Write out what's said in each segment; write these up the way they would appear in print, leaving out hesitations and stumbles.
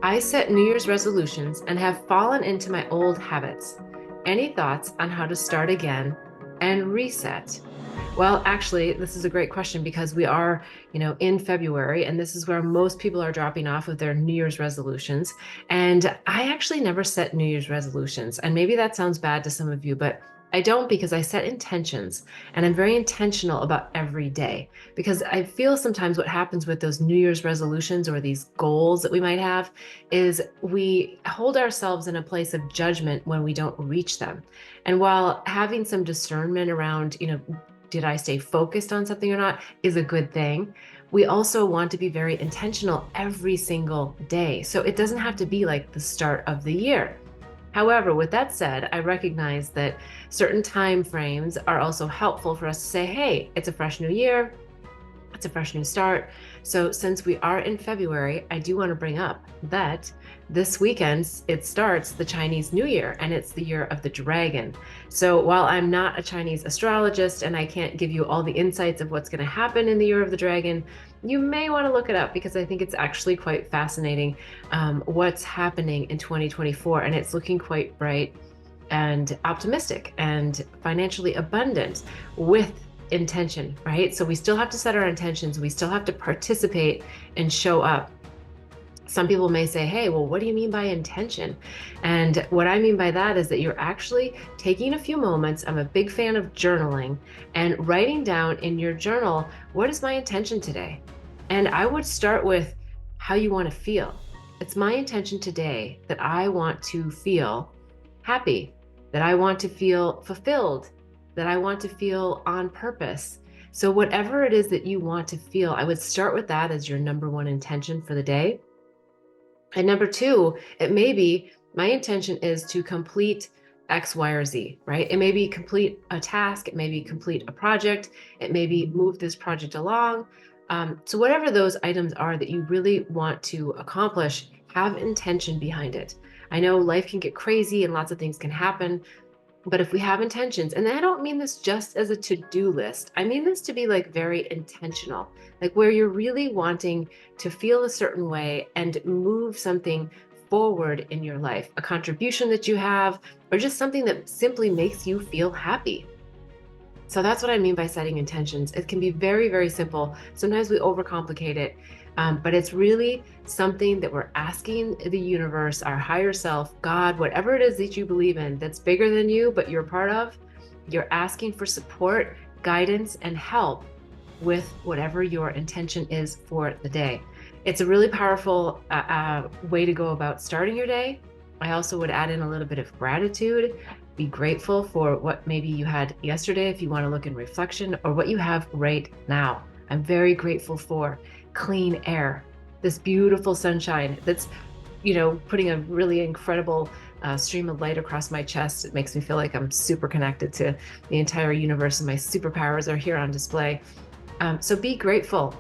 I set New Year's resolutions and have fallen into my old habits. Any thoughts on how to start again and reset? Well, actually, this is a great question because we are, in February, and this is where most people are dropping off of their New Year's resolutions. And I actually never set New Year's resolutions. And maybe that sounds bad to some of you, but I don't because I set intentions and I'm very intentional about every day because I feel sometimes what happens with those New Year's resolutions or these goals that we might have is we hold ourselves in a place of judgment when we don't reach them. And while having some discernment around, did I stay focused on something or not is a good thing. We also want to be very intentional every single day. So it doesn't have to be like the start of the year. However, with that said, I recognize that certain time frames are also helpful for us to say, hey, it's a fresh new year. It's a fresh new start. So since we are in February, I do want to bring up that this weekend it starts the Chinese New Year and it's the year of the dragon. So while I'm not a Chinese astrologist and I can't give you all the insights of what's going to happen in the year of the dragon, you may want to look it up because I think it's actually quite fascinating what's happening in 2024, and it's looking quite bright and optimistic and financially abundant with intention, right? So we still have to set our intentions. We still have to participate and show up. Some people may say, hey, well, what do you mean by intention? And what I mean by that is that you're actually taking a few moments. I'm a big fan of journaling and writing down in your journal, what is my intention today? And I would start with how you want to feel. It's my intention today that I want to feel happy, that I want to feel fulfilled, that I want to feel on purpose. So whatever it is that you want to feel, I would start with that as your number one intention for the day. And number two, it may be my intention is to complete X, Y, or Z, right? It may be complete a task, it may be complete a project, it may be move this project along. So whatever those items are that you really want to accomplish, have intention behind it. I know life can get crazy and lots of things can happen, but if we have intentions, and I don't mean this just as a to-do list, I mean this to be like very intentional, like where you're really wanting to feel a certain way and move something forward in your life, a contribution that you have, or just something that simply makes you feel happy. So that's what I mean by setting intentions. It can be very, very simple. Sometimes we overcomplicate it, but it's really something that we're asking the universe, our higher self, God, whatever it is that you believe in that's bigger than you, but you're part of, you're asking for support, guidance, and help with whatever your intention is for the day. It's a really powerful way to go about starting your day. I also would add in a little bit of gratitude. Be grateful for what maybe you had yesterday if you want to look in reflection, or what you have right now. I'm very grateful for clean air, this beautiful sunshine that's, putting a really incredible stream of light across my chest. It makes me feel like I'm super connected to the entire universe and my superpowers are here on display. So be grateful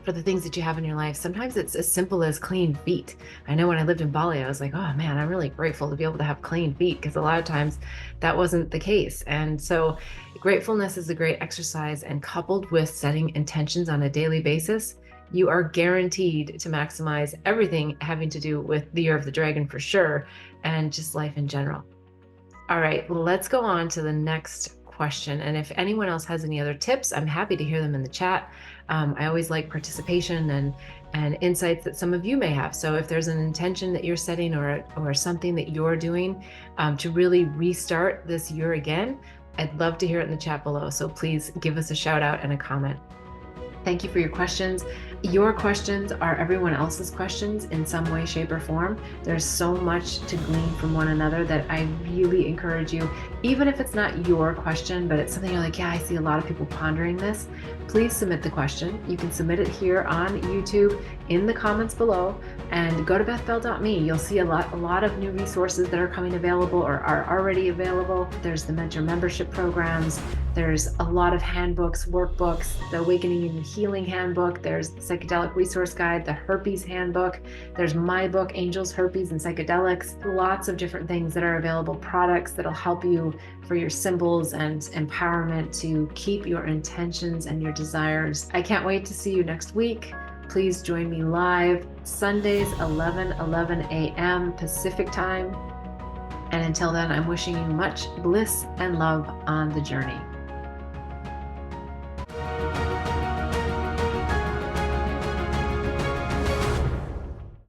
for the things that you have in your life. Sometimes it's as simple as clean feet. I know when I lived in Bali, I was like, oh man, I'm really grateful to be able to have clean feet, because a lot of times that wasn't the case. And so gratefulness is a great exercise, and coupled with setting intentions on a daily basis, you are guaranteed to maximize everything having to do with the year of the dragon for sure, and just life in general. All right, let's go on to the next question. And if anyone else has any other tips, I'm happy to hear them in the chat. I always like participation and insights that some of you may have. So if there's an intention that you're setting or something that you're doing to really restart this year again, I'd love to hear it in the chat below. So please give us a shout out and a comment. Thank you for your questions. Your questions are everyone else's questions in some way, shape, or form. There's so much to glean from one another that I really encourage you, even if it's not your question, but it's something you're like, yeah, I see a lot of people pondering this. Please submit the question. You can submit it here on YouTube in the comments below, and go to bethbell.me. You'll see a lot of new resources that are coming available or are already available. There's the mentor membership programs. There's a lot of handbooks, workbooks, the Awakening and Healing Handbook. There's the Psychedelic Resource Guide, the Herpes Handbook. There's my book, Angels, Herpes, and Psychedelics. Lots of different things that are available, products that'll help you for your symbols and empowerment to keep your intentions and your desires. I can't wait to see you next week. Please join me live Sundays, 11 a.m. Pacific time. And until then, I'm wishing you much bliss and love on the journey.